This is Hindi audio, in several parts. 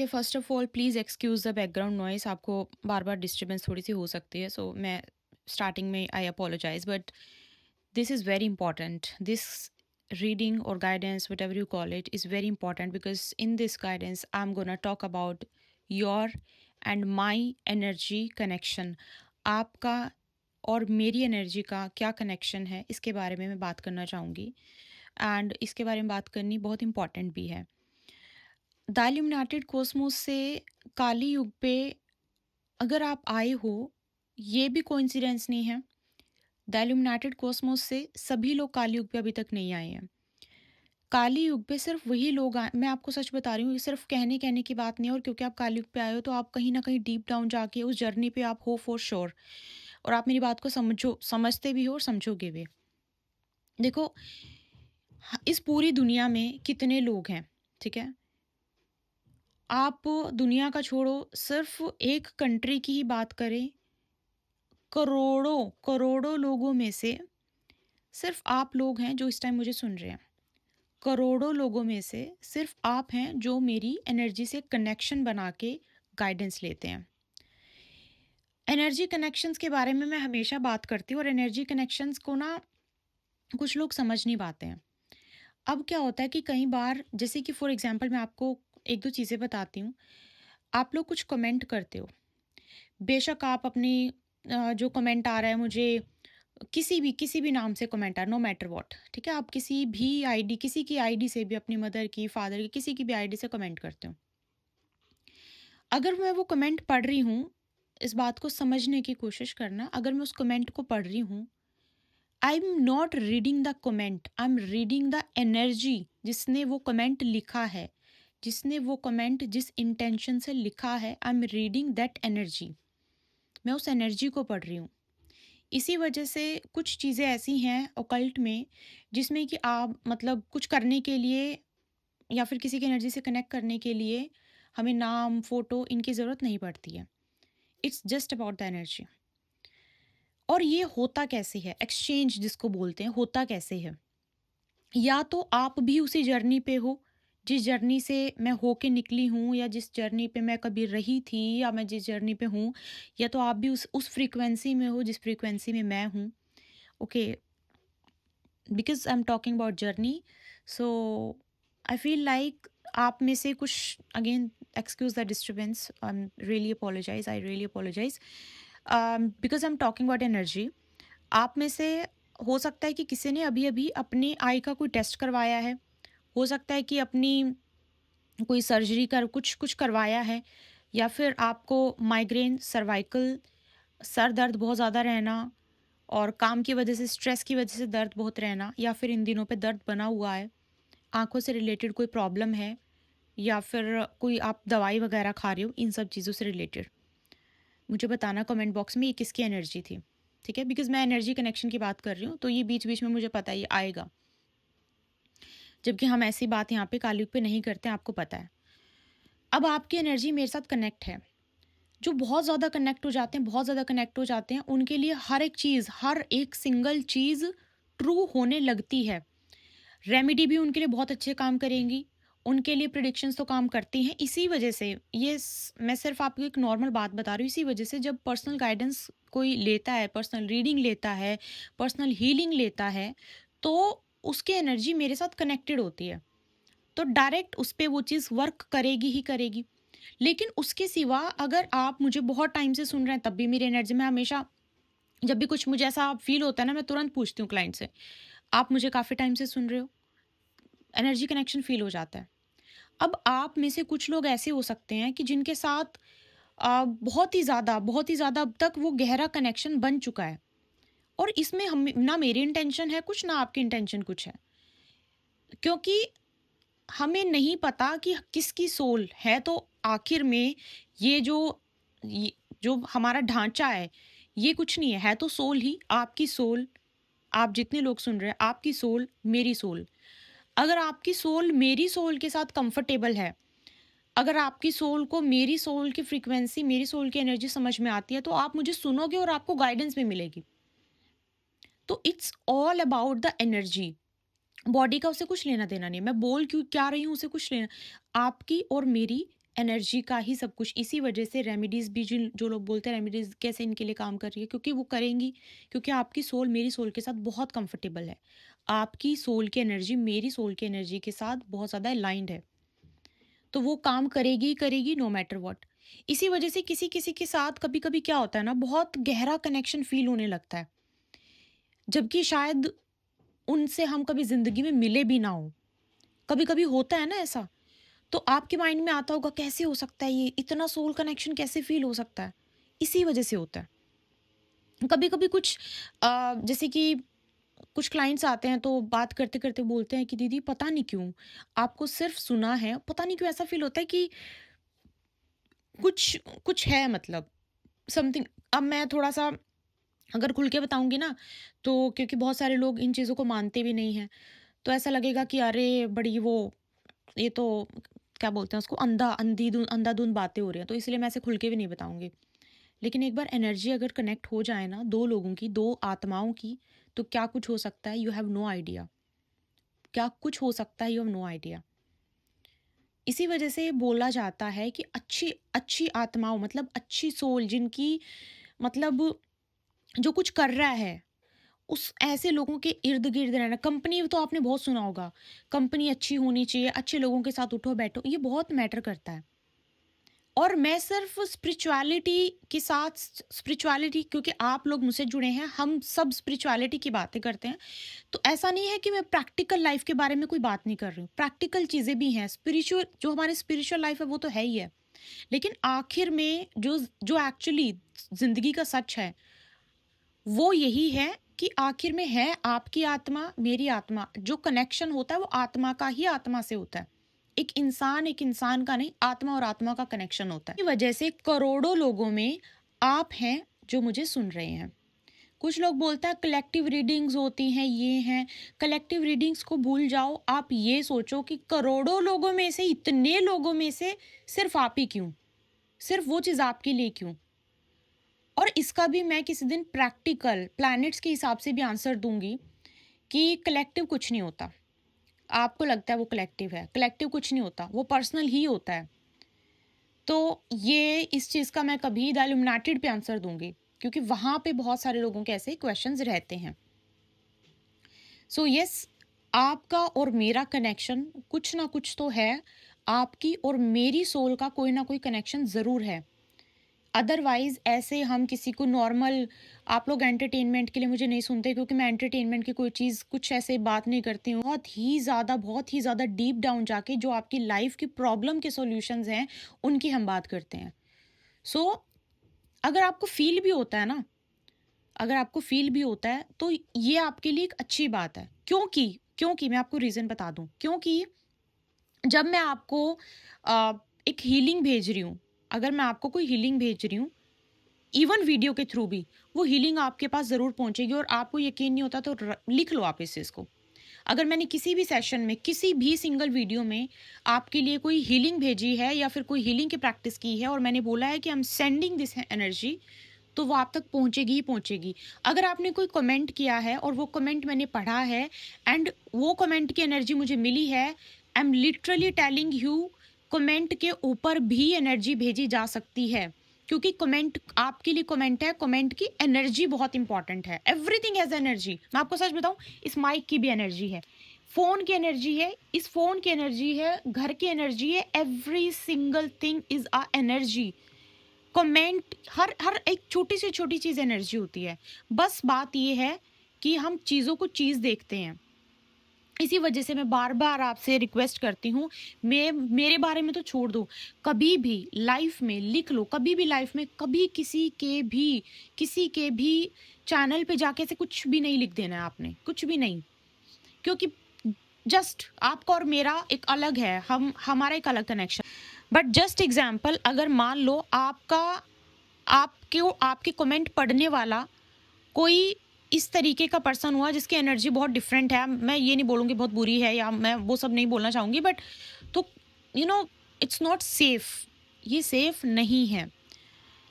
First of all please excuse the background noise. आपको बार-बार डिस्टर्बेंस थोड़ी-सी हो सकती है, सो मैं स्टार्टिंग में I apologize, but this is very important. This reading और guidance whatever you call it is very important because in this guidance I am gonna talk about your and my energy connection. आपका और मेरी एनर्जी का क्या कनेक्शन है, इसके बारे में मैं बात करना चाहूँगी, एंड इसके बारे में बात करनी बहुत इंपॉर्टेंट भी है। द इल्यूमिनेटेड कॉस्मोस से काली युग पे अगर आप आए हो, ये भी कोइंसिडेंस नहीं है। द इल्यूमिनेटेड कॉस्मोस से सभी लोग काली युग पे अभी तक नहीं आए हैं। काली युग पे सिर्फ वही लोग आए। मैं आपको सच बता रही हूँ, ये सिर्फ कहने कहने की बात नहीं है, और क्योंकि आप काली युग पे आए हो तो आप कहीं ना कहीं डीप डाउन जाके उस जर्नी पे आप हो फॉर श्योर, और आप मेरी बात को समझते भी हो और समझोगे भी। देखो, इस पूरी दुनिया में कितने लोग हैं, ठीक है? आप दुनिया का छोड़ो, सिर्फ एक कंट्री की ही बात करें, करोड़ों करोड़ों लोगों में से सिर्फ आप लोग हैं जो इस टाइम मुझे सुन रहे हैं। करोड़ों लोगों में से सिर्फ आप हैं जो मेरी एनर्जी से कनेक्शन बना के गाइडेंस लेते हैं। एनर्जी कनेक्शंस के बारे में मैं हमेशा बात करती हूँ, और एनर्जी कनेक्शंस को ना कुछ लोग समझ नहीं पाते हैं। अब क्या होता है कि कई बार, जैसे कि फॉर एग्जांपल मैं आपको एक दो चीज़ें बताती हूँ। आप लोग कुछ कमेंट करते हो, बेशक आप अपनी जो कमेंट आ रहा है मुझे, किसी भी नाम से कमेंट आ रहा, नो मैटर व्हाट, ठीक है? आप किसी भी आईडी, किसी की आईडी से भी, अपनी मदर की, फादर की, किसी की भी आईडी से कमेंट करते हो। अगर मैं वो कमेंट पढ़ रही हूँ, इस बात को समझने की कोशिश करना, अगर मैं उस कमेंट को पढ़ रही हूँ, I am not reading the comment, I am reading the energy जिसने वो कमेंट लिखा है। जिसने वो कमेंट जिस इंटेंशन से लिखा है, I am reading that energy. मैं उस एनर्जी को पढ़ रही हूँ। इसी वजह से कुछ चीज़ें ऐसी हैं ओकल्ट में, जिसमें कि आप मतलब कुछ करने के लिए या फिर किसी की एनर्जी से कनेक्ट करने के लिए हमें नाम, फ़ोटो इनकी ज़रूरत नहीं पड़ती है। It's just about the energy. और ये होता कैसे है? एक्सचेंज जिसको बोलते हैं, होता कैसे है? या तो आप भी उसी जर्नी पे हो, जिस जर्नी से मैं होके निकली हूँ, या जिस जर्नी पे मैं कभी रही थी, या मैं जिस जर्नी पे हूँ, या तो आप भी उस फ्रीक्वेंसी में हो जिस फ्रीक्वेंसी में मैं हूँ। Okay, because I am talking about journey, so I feel like आप में से कुछ, again excuse the disturbance, I am really apologise, I really apologise. Because I am talking about energy, आप में से हो सकता है कि किसी ने अभी-अभी अपनी आई का कोई टेस्ट करवाया है। हो सकता है कि अपनी कोई सर्जरी कर कुछ कुछ करवाया है, या फिर आपको माइग्रेन, सर्वाइकल, सर दर्द बहुत ज़्यादा रहना, और काम की वजह से, स्ट्रेस की वजह से दर्द बहुत रहना, या फिर इन दिनों पे दर्द बना हुआ है, आँखों से रिलेटेड कोई प्रॉब्लम है, या फिर कोई आप दवाई वगैरह खा रहे हो, इन सब चीज़ों से रिलेटेड मुझे बताना कमेंट बॉक्स में ये किसकी एनर्जी थी, ठीक है? बिकॉज़ मैं एनर्जी कनेक्शन की बात कर रही हूँ, तो ये बीच-बीच में मुझे पता है ये आएगा। जबकि हम ऐसी बात यहाँ पे कलयुग पे नहीं करते, आपको पता है। अब आपकी एनर्जी मेरे साथ कनेक्ट है। जो बहुत ज़्यादा कनेक्ट हो जाते हैं, बहुत ज़्यादा कनेक्ट हो जाते हैं, उनके लिए हर एक चीज़, हर एक सिंगल चीज़ ट्रू होने लगती है। रेमेडी भी उनके लिए बहुत अच्छे काम करेंगी, उनके लिए प्रिडिक्शंस तो काम करती हैं। इसी वजह से मैं सिर्फ़ आपको एक नॉर्मल बात बता रही हूँ, इसी वजह से जब पर्सनल गाइडेंस कोई लेता है, पर्सनल रीडिंग लेता है, पर्सनल हीलिंग लेता है, तो उसकी एनर्जी मेरे साथ कनेक्टेड होती है। तो डायरेक्ट उस पे वो चीज़ वर्क करेगी ही करेगी। लेकिन उसके सिवा अगर आप मुझे बहुत टाइम से सुन रहे हैं, तब भी मेरी एनर्जी में हमेशा, जब भी कुछ मुझे ऐसा फ़ील होता है ना, मैं तुरंत पूछती हूँ क्लाइंट से, "आप मुझे काफ़ी टाइम से सुन रहे हो?" एनर्जी कनेक्शन फ़ील हो जाता है। अब आप में से कुछ लोग ऐसे हो सकते हैं कि जिनके साथ बहुत ही ज़्यादा अब तक वो गहरा कनेक्शन बन चुका है, और इसमें हम ना मेरी इंटेंशन है कुछ, ना आपकी इंटेंशन कुछ है। क्योंकि हमें नहीं पता कि किसकी सोल है, तो आखिर में ये ये जो हमारा ढांचा है, ये कुछ नहीं है तो सोल ही, आपकी सोल, आप जितने लोग सुन रहे हैं, आपकी सोल, मेरी सोल। अगर आपकी सोल मेरी सोल के साथ कंफर्टेबल है, अगर आपकी सोल को मेरी सोल की फ्रीक्वेंसी, मेरी सोल की एनर्जी समझ में आती है, तो आप मुझे सुनोगे और आपको गाइडेंस भी मिलेगी। तो it's all about the energy. Body का उसे कुछ लेना देना नहीं है। मैं बोल क्यों क्या रही हूँ, उसे कुछ लेना, आपकी और मेरी एनर्जी का ही सब कुछ। इसी वजह से रेमेडीज़ भी जिन जो लोग बोलते हैं रेमेडीज़ कैसे इनके लिए काम कर रही है, क्योंकि वो करेंगी, क्योंकि आपकी सोल मेरी सोल के साथ बहुत कंफर्टेबल है। आपकी सोल की एनर्जी मेरी सोल की एनर्जी के साथ बहुत ज़्यादा अलाइन्ड है। तो वो काम करेगी ही करेगी नो मैटर व्हाट। इसी वजह से किसी-किसी के साथ कभी-कभी क्या होता है ना, बहुत गहरा कनेक्शन फ़ील होने लगता है, जबकि शायद उनसे हम कभी ज़िंदगी में मिले भी ना हों। कभी-कभी होता है ना ऐसा, तो आपके माइंड में आता होगा कैसे हो सकता है ये? इतना सोल कनेक्शन कैसे फ़ील हो सकता है? इसी वजह से होता है। कभी-कभी कुछ जैसे कि कुछ क्लाइंट्स आते हैं तो बात करते-करते बोलते हैं कि दीदी पता नहीं क्यों, आपको सिर्फ़ सुना है, पता नहीं क्यों ऐसा फ़ील होता है कि कुछ कुछ है मतलब समथिंग। अब मैं थोड़ा-सा अगर खुल के बताऊँगी ना, तो क्योंकि बहुत सारे लोग इन चीज़ों को मानते भी नहीं हैं, तो ऐसा लगेगा कि अरे! बड़ी वो ये तो क्या बोलते हैं उसको अंधाधुंध बातें हो रही हैं, तो इसलिए मैं ऐसे खुल के भी नहीं बताऊँगी। लेकिन एक बार एनर्जी अगर कनेक्ट हो जाए ना 2 लोगों की, 2 आत्माओं की, तो क्या कुछ हो सकता है यू हैव नो आइडिया। क्या कुछ हो सकता है यू हैव नो आइडिया। इसी वजह से बोला जाता है कि अच्छी अच्छी आत्माओं मतलब अच्छी सोल जिनकी मतलब जो कुछ कर रहा है, उस ऐसे लोगों के इर्द-गिर्द रहना। कंपनी तो आपने बहुत सुना होगा, कंपनी अच्छी होनी चाहिए, अच्छे लोगों के साथ उठो-बैठो, ये बहुत मैटर करता है। और मैं सिर्फ़ स्पिरिचुअलिटी के साथ स्पिरिचुअलिटी क्योंकि आप लोग मुझसे जुड़े हैं, हम सब स्पिरिचुअलिटी की बातें करते हैं। तो ऐसा नहीं है कि मैं प्रैक्टिकल लाइफ़ के बारे में कोई बात नहीं कर रही हूँ, प्रैक्टिकल चीज़ें भी हैं, स्पिरिचुअल जो हमारी स्पिरिचुअल लाइफ़ है वो तो है ही है। लेकिन आखिर में जो जो एक्चुअली ज़िंदगी का सच है, वो यही है कि आखिर में है आपकी आत्मा, मेरी आत्मा, जो कनेक्शन होता है वो आत्मा का ही आत्मा से होता है। एक इंसान का नहीं, आत्मा और आत्मा का कनेक्शन होता है। इसी वजह से करोड़ों लोगों में आप हैं जो मुझे सुन रहे हैं। कुछ लोग बोलते हैं कलेक्टिव रीडिंग्स होती हैं, ये हैं। कलेक्टिव रीडिंग्स को भूल जाओ, आप ये सोचो कि करोड़ों लोगों में से, इतने लोगों में से सिर्फ़ आप ही क्यों? सिर्फ़ वो चीज़ आपके लिए क्यों? और इसका भी मैं किसी दिन प्रैक्टिकल प्लैनेट्स के हिसाब से भी आंसर दूँगी कि कलेक्टिव कुछ नहीं होता। आपको लगता है वो कलेक्टिव कुछ नहीं होता, वो पर्सनल ही होता है। तो ये इस चीज़ का मैं कभी द इल्यूमिनेटेड पे आंसर दूँगी, क्योंकि वहाँ पे बहुत सारे लोगों के ऐसे क्वेश्चंस रहते हैं। सो यस, आपका और मेरा कनेक्शन कुछ ना कुछ तो है, आपकी और मेरी सोल का कोई ना कोई कनेक्शन ज़रूर है। अदरवाइज़ ऐसे हम किसी को नॉर्मल आप लोग एंटरटेनमेंट के लिए मुझे नहीं सुनते, क्योंकि मैं एंटरटेनमेंट की कोई चीज़ कुछ ऐसे बात नहीं करती हूँ। बहुत ही ज़्यादा डीप डाउन जाके जो आपकी लाइफ़ की प्रॉब्लम के सॉल्यूशंस हैं, उनकी हम बात करते हैं। सो अगर आपको फ़ील भी होता है ना, अगर आपको फ़ील भी होता है, तो ये आपके लिए एक अच्छी बात है। क्योंकि मैं आपको रीज़न बता दूँ, क्योंकि जब मैं आपको अ, एक हीलिंग भेज रही हूँ, अगर मैं आपको कोई हीलिंग भेज रही हूँ, इवन वीडियो के थ्रू भी, वो हीलिंग आपके पास ज़रूर पहुँचेगी और आपको यकीन नहीं होता तो लिख लो आप इस चीज़ को। अगर मैंने किसी भी सेशन में, किसी भी सिंगल वीडियो में आपके लिए कोई हीलिंग भेजी है या फिर कोई हीलिंग की प्रैक्टिस की है और मैंने बोला है कि I am sending this energy, तो वो आप तक पहुँचेगी ही पहुँचेगी। अगर आपने कोई कमेंट किया है और वो कमेंट मैंने पढ़ा है एंड वो कमेंट की एनर्जी मुझे मिली है, I am literally telling you, comment के ऊपर भी एनर्जी भेजी जा सकती है। क्योंकि कमेंट आपके लिए कमेंट है, कमेंट की एनर्जी बहुत इंपॉर्टेंट है। Everything has energy. मैं आपको सच बताऊँ, इस माइक की भी एनर्जी है, फ़ोन की एनर्जी है, इस फ़ोन की एनर्जी है, घर की एनर्जी है, every single thing is a energy. Comment हर हर एक छोटी से छोटी चीज़ एनर्जी होती है। बस बात ये है कि हम चीज़ों को चीज़ देखते हैं। इसी वजह से मैं बार-बार आपसे रिक्वेस्ट करती हूँ, मेरे बारे में तो छोड़ दो, कभी भी लाइफ़ में लिख लो, कभी भी लाइफ़ में कभी किसी के भी चैनल पे जाके ऐसे कुछ भी नहीं लिख देना है आपने, कुछ भी नहीं। क्योंकि जस्ट आपका और मेरा एक अलग है, हम हमारा एक अलग कनेक्शन। बट जस्ट एग्ज़ाम्पल, अगर मान लो आपके कमेंट पढ़ने वाला कोई इस तरीके का पर्सन हुआ जिसकी एनर्जी बहुत डिफरेंट है, मैं ये नहीं बोलूँगी बहुत बुरी है या मैं वो सब नहीं बोलना चाहूँगी, बट तो you know it's not safe, ये सेफ नहीं है।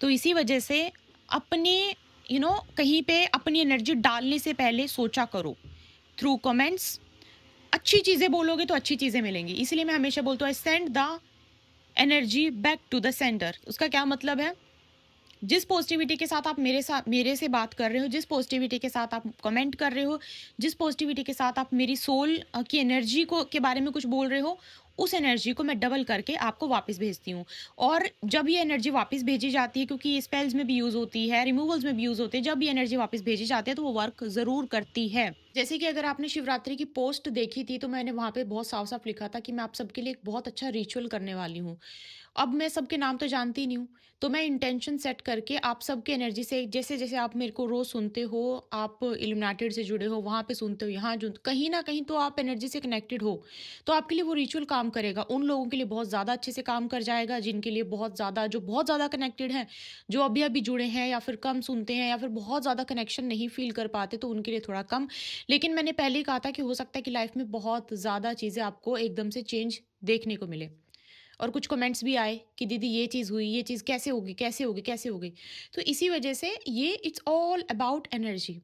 तो इसी वजह से अपने कहीं पे अपनी एनर्जी डालने से पहले सोचा करो। थ्रू कमेंट्स अच्छी चीज़ें बोलोगे तो अच्छी चीज़ें मिलेंगी, इसलिए मैं हमेशा बोलती हूँ I send the energy back to the centre. उसका क्या मतलब है? जिस पॉजिटिविटी के साथ आप मेरे से बात कर रहे हो, जिस पॉजिटिविटी के साथ आप कमेंट कर रहे हो, जिस पॉजिटिविटी के साथ आप मेरी सोल की एनर्जी को के बारे में कुछ बोल रहे हो, उस एनर्जी को मैं डबल करके आपको वापस भेजती हूँ। और जब ये एनर्जी वापस भेजी जाती है, क्योंकि ये स्पेल्स में भी यूज़ होती है, रिमूवल्स में भी यूज़ होती है, जब ये एनर्जी वापस भेजी जाती है तो वो वर्क ज़रूर करती है। जैसे कि अगर आपने शिवरात्रि की पोस्ट देखी थी, तो मैंने वहाँ पे बहुत साफ-साफ लिखा था कि मैं आप सबके लिए एक बहुत अच्छा रिचुअल करने वाली हूँ। अब मैं सबके नाम तो जानती नहीं हूँ, तो मैं इंटेंशन सेट करके आप सबकी एनर्जी से, जैसे-जैसे आप मेरे को रोज़ सुनते हो, आप इल्यूमिनेटेड से जुड़े हो, वहाँ पे सुनते हो, यहाँ जो कहीं न कहीं तो आप एनर्जी से कनेक्टेड हो, तो आपके लिए वो रिचुअल काम करेगा। उन लोगों के लिए बहुत ज़्यादा अच्छे से काम कर जाएगा, जिनके लिए बहुत ज़्यादा कनेक्टेड हैं, जो अभी-अभी जुड़े हैं या फिर कम सुनते हैं या फिर बहुत ज़्यादा कनेक्शन नहीं फ़ील कर पाते, तो उनके लिए थोड़ा कम। लेकिन मैंने पहले ही कहा था कि हो सकता है कि लाइफ़ में बहुत ज़्यादा चीज़ें आपको एकदम से चेंज देखने को मिले। और कुछ कमेंट्स भी आए कि दीदी ये चीज़ हुई, ये चीज़ कैसे होगी, कैसे होगी, कैसे होगी? तो इसी वजह से ये इट्स ऑल अबाउट एनर्जी।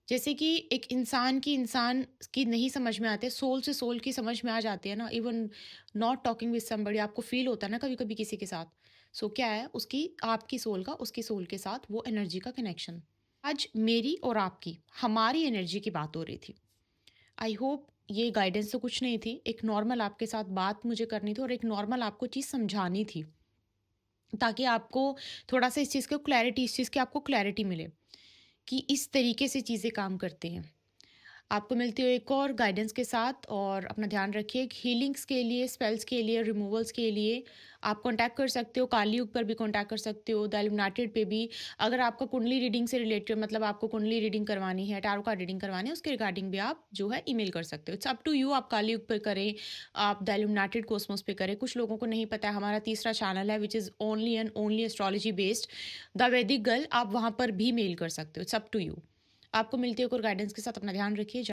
जैसे कि एक इंसान की नहीं समझ में आते, सोल से सोल की समझ में आ जाती है ना, even not talking with somebody, आपको फ़ील होता है ना कभी-कभी किसी के साथ। सो क्या है उसकी आपकी सोल का उसकी सोल के साथ वो एनर्जी का कनेक्शन। आज मेरी और आपकी, हमारी एनर्जी की बात हो रही थी। आई होप ये गाइडेंस तो कुछ नहीं थी, एक नॉर्मल आपके साथ बात मुझे करनी थी और एक नॉर्मल आपको चीज़ समझानी थी, ताकि आपको थोड़ा-सा इस चीज़ की आपको क्लैरिटी मिले कि इस तरीके से चीज़ें काम करती हैं। आपको मिलती हो एक और गाइडेंस के साथ, और अपना ध्यान रखिए। हीलिंग्स के लिए, स्पेल्स के लिए, रिमूवल्स के लिए आप कॉन्टैक्ट कर सकते हो, काली युग पर भी कॉन्टैक्ट कर सकते हो, द इल्यूमिनेटेड पे भी। अगर आपका कुंडली रीडिंग से रिलेटेड, मतलब आपको कुंडली रीडिंग करवानी है, टैरो कार्ड रीडिंग करवानी है, उसके रिगार्डिंग भी आप जो है ईमेल कर सकते हो। इट्स अप टू यू, आप काली युग पर करें, आप द इल्यूमिनेटेड कॉस्मोस पे करें। कुछ लोगों को नहीं पता है, हमारा तीसरा चैनल है which is only and only astrology based, the Vedic girl, आप वहाँ पर भी मेल कर सकते हो। It's up to you. आपको मिलती है एक और गाइडेंस के साथ, अपना ध्यान रखिए।